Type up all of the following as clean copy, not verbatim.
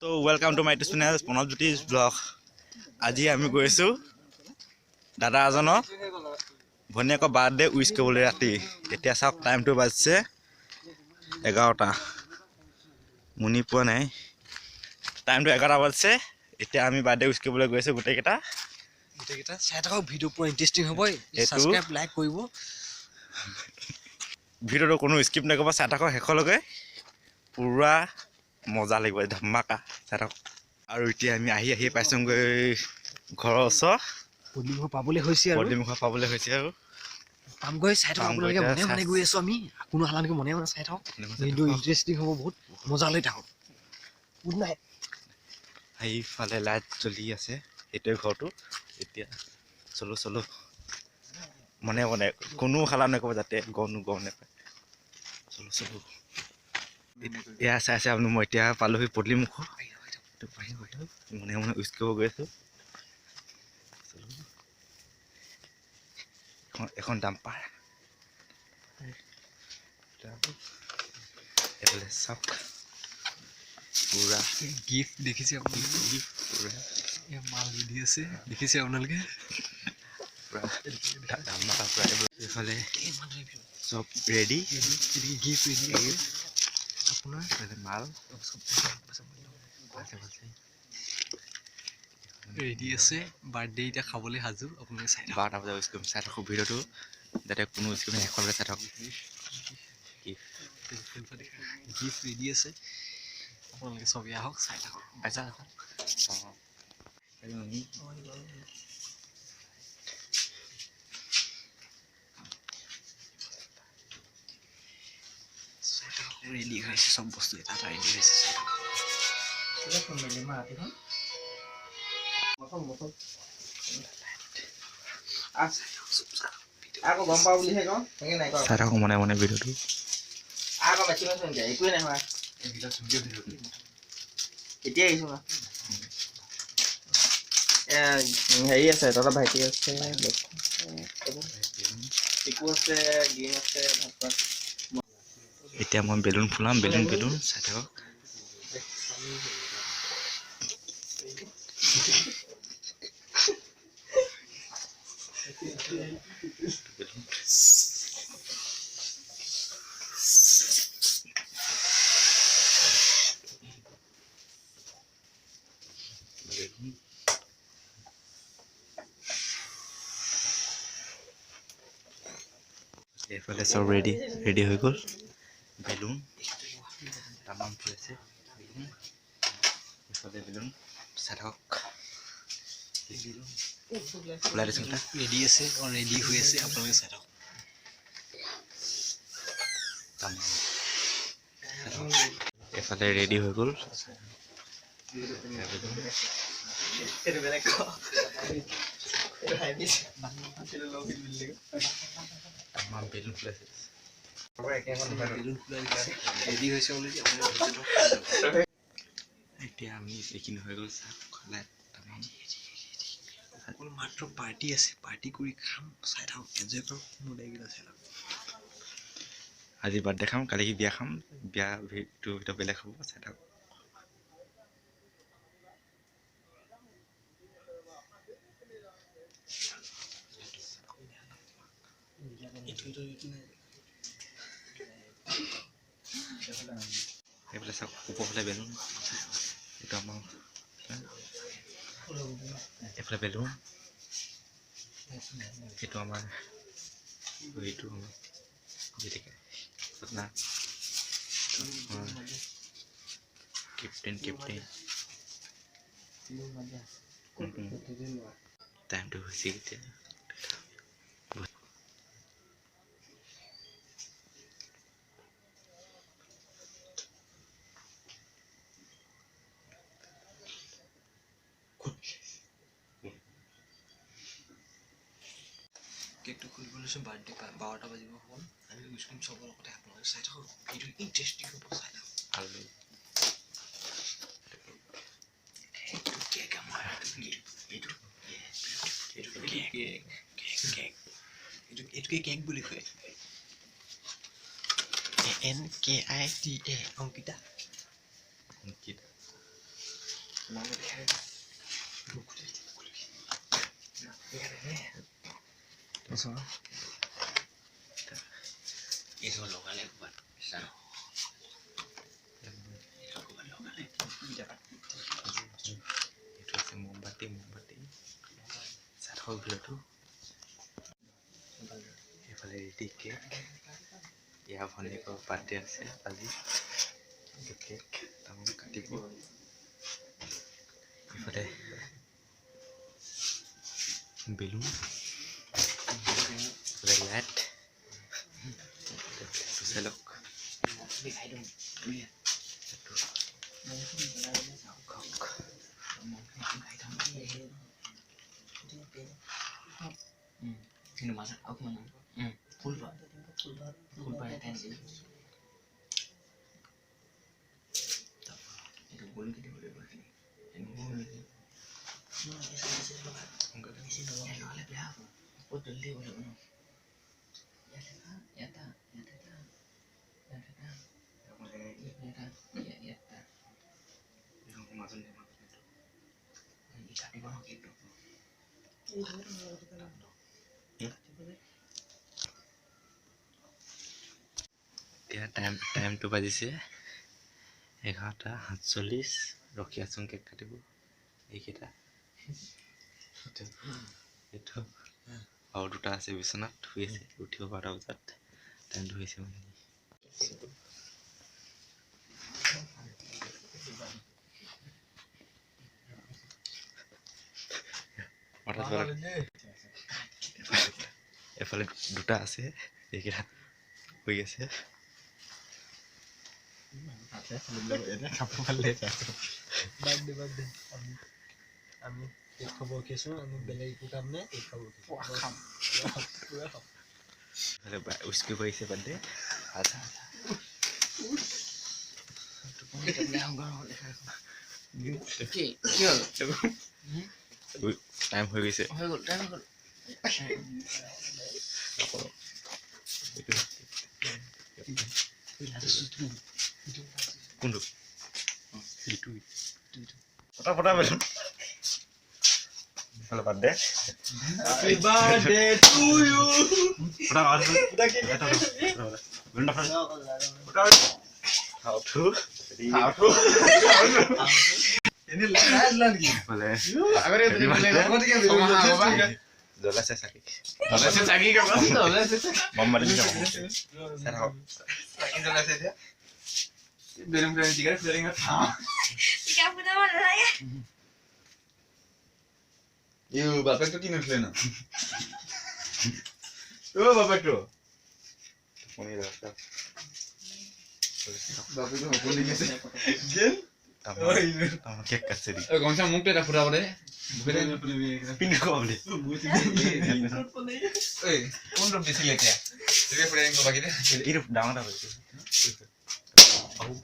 তো welcome to my YouTube channel Pranabjyoti blog. আজি আমি গৈ আছোঁ দাদা এজনক ভনীয়েকৰ বাৰ্থডে উইচ কৰিবলৈ ৰাতি। এতিয়া চাওক টাইমটো বাজিছে 11টা, মুনি পোৱা নাই, টাইমটো 11টা বাজিছে। এতিয়া আমি বাৰ্থডে উইচ কৰিবলৈ গৈ আছোঁ গোটেইকেইটা চাই থাকক, ভিডিঅ' পুৰা ইণ্টাৰেষ্টিং হ'ব। সাবস্ক্ৰাইব লাইক কৰিব, ভিডিঅ'টো কোনো স্কিপ নকৰিব, চাই থাকক শেষলৈকে, পুৰা মজা লাগিব, ধমাকা, চাই থাকক। আৰু এতিয়া আমি আহি পাইছোঁগৈ ঘৰৰ ওচৰ পদূলিমুখ পাবলৈ হৈছে আৰু পামগৈ। চাই থাকক আপোনালোকে, মনে মনে গৈ আছোঁ আমি, কোনো হালানকৈ মনে মনে চাই থাকক, ভিডিঅ' ইণ্টাৰেষ্টিং হ'ব, বহুত মজা লৈ থাকক। Good night. সেইফালে লাইট জ্বলি আছে, সেইটোৱে ঘৰটো। এতিয়া চলো মনে মনে, কোনো হালা নকৰিব যাতে গম নাপায়। চলো এয়া চাই আপুনি, মই এতিয়া পালোহি পদূলিমুখ, মনে মনে উইচ কৰিব গৈ আছোঁ। এখন ডাম্পাৰ, এইফালে চাওক পুৰা গিফ্ট দেখিছে আপোনালোকে, মাল ৰেডি আছে দেখিছে আপোনালোকে, ধমাকা পুৰা। এইফালে চব ৰেডি, গিফ্ট ৰেডি আপোনাৰ মাল ৰেডি আছে। বাৰ্থডে এতিয়া খাবলৈ সাজু, আপোনালোকে চাই থাকক। 12টা বজাত উইচ কৰিম, চাই থাকক ভিডিঅ'টো, যাতে কোনো স্কিপ শেষলৈকে চাই থাকক। গিফ্ট ৰেডি আছে, আপোনালোকে চবেই আহক, চাই থাকক। ৰেডি হৈছে চব বস্তু, এটা ৰেডি হৈছে। আকৌ গম পাওঁ বুলিহে কওঁ, চাই থাকক মনে মনে ভিডিঅ'টো। আকৌ একোৱে নহয়, এতিয়া আহিছোঁ হেৰি আছে, তহঁতৰ ভাইটি আছে, টিকু আছে, গিম আছে। এতিয়া মই বেলুন ফুলাম, বেলুন চাই থাকক। এইফালে চব ৰেডি হৈ গ'ল, বেলুন তামাম ফুলাইছে, এইফালে বেলুন চাই থাকক, ফুলাই দিছোঁ এটা ৰেডি আছে, ৰেডি হৈ আছে, আপোনালোকে চাই থাকক। তামাম। এইফালে ৰেডি হৈ গ'ল, তামাম বেলুন ফুলাইছে। ৰেডি হৈছে অলৰেডি, এতিয়া আমি এইখিনি হৈ গ'ল, চাহ খালে তামাম। অকল মাত্ৰ পাৰ্টি আছে, পাৰ্টি কৰি খাম, চাই থাকক, এনজয় কৰক, মুদাইকেইটা চাই থাকক। আজি বাৰ্থডে খাম, কালি বিয়া খাম, বিয়া ভিডিঅ' বেলেগ হ'ব, চাই থাকক। এইফালে চাওক, ওপৰফালে বেলুন, এইটো আমাৰ এইফালে বেলুন, এইটো আমাৰ যেনেকৈ আপোনাৰ কেপ্টেইন টাইমটো হৈছে এতিয়া। কেকটো খুলিব লৈছোঁ, বাৰ্থডে 12টা বাজিব হ'ল। আমি উইচ কৰিম চবৰ লগতে, আপোনালোকে চাই থাকক, ভিডিঅ' ইণ্টাৰেষ্টিং হ'ব, চাই থাকক। আৰু কেক আমাৰ, এইটোকে কেক বুলি কয়, ANKITA, অংকিতা। এইটো লগালে ক'ৰবাত এইটো আছে মোমবাতি চাহৰ ভিতৰতো এইফালে ৰেডি কেক ইয়াৰ ভনীয়েকৰ বাৰ্থডে আছে আজি কেক তামোল কাটিব এইফালে বেলুন এইফালে লাইট চুচেলক কিন্তু মাজত আৰু কিমান ফুল পাই এইটো গলি কেতিয়া কৰিব লগালে বেয়া হ'ব বহুত জলদি কৰিব ন এটা কাটিব ন কেকটো এতিয়া টাইমটো বাজিছে 11:47 ৰখি আছোঁ কেক কাটিব এইকেইটা এইটো আৰু দুটা আছে বিচনাত শুই আছে উঠিব 12 বজাত টাইমটো হৈছে মানে এফালে দুটা আছে এইকেইটা শুই আছে আমি কেক খাব ৰখিছোঁ আমি বেলেগ একো কাম নাই কেক খাব উস্কি কৰিছে বাৰ্থডে টাইম হৈ গৈছে কোনটো ফটা ফটা balloon Hello, birthday. Happy birthday to you. Udah kawan. Udah. How to? Ini lagi. Boleh. Agar itu boleh. Dolar saya sakit. dolar saya sakit kan dolar saya Mama dia sama. Saya tahu. sakit dolar saya belum berani tiga belum ingat Tiga punya mana ya? Yo, bapak itu kini na. Oh, bapak itu. Ini dah. Bapak itu apa lagi sih? Gen? Oh, ini. Kamu kek kasih di. Kau macam mungkin ada pura pura. Bukan. Pindah kau beli. Eh, kau belum disilet ya? Jadi pura yang kau bagi deh. Ini daun apa itu?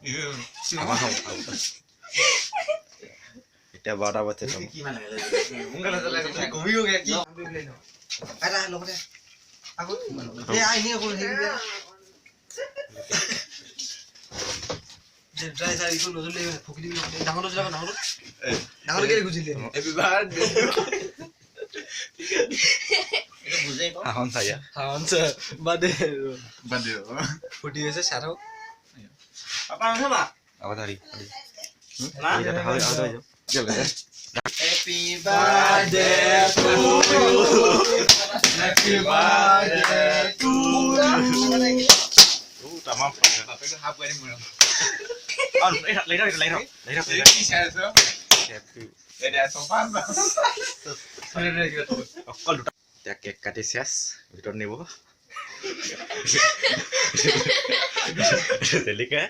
Iya. Sama kamu. Kita bawa apa tu? Gimana? Enggak ada lagi. Kau bingung ya? Ada lo deh. Aku ini aku ini dia. Dry sari itu nozul le phukdi bi dangor jala dangor dangor ke gujile Happy birthday. Itu buzai kau? Ahon saya. ha onsa bade Birthday. ফুটি আছে সারাও Apa yang sama? Apa tadi? Nah, Iya, tahu aja. Jalan. Happy birthday to you. Happy birthday to you. Tamam. Bapak itu apa ini mulu? Oh, lấy ra. Bisa so. Happy. Jadi sopan bang. Sudah juga tuh. Kok duta. Ya kek kati শেষ ভিতর নেব জেলিকা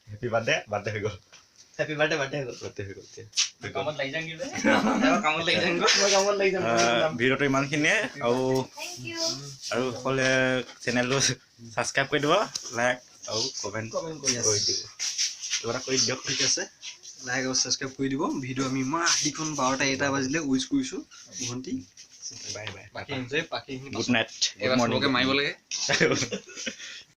happy birthday হয়ে গেল happy birthday birthday birthday হয়ে গেল Kamu lagi jangan gitu. Kamu lagi jangan. কামত লাগি যাম ভিডিঅ'টো ইমানখিনিয়ে Thank you. আৰু সকলোৱে চেনেলটো ছাবস্ক্ৰাইব কৰি দিব লাইক আৰু কমেণ্ট কমেন্ট কৰি কৰি দিব কিবা এটা কৰি দিয়ক ঠিক আছে লাইক আৰু সাবস্ক্ৰাইব কৰি দিব ভিডিও আমি মাদিখন 12টা 1টা বাজিলে উইশ কৰিছো ভন্টি বাই বাই বাকি এনজয় বাকি good night Ewas semoga main boleh.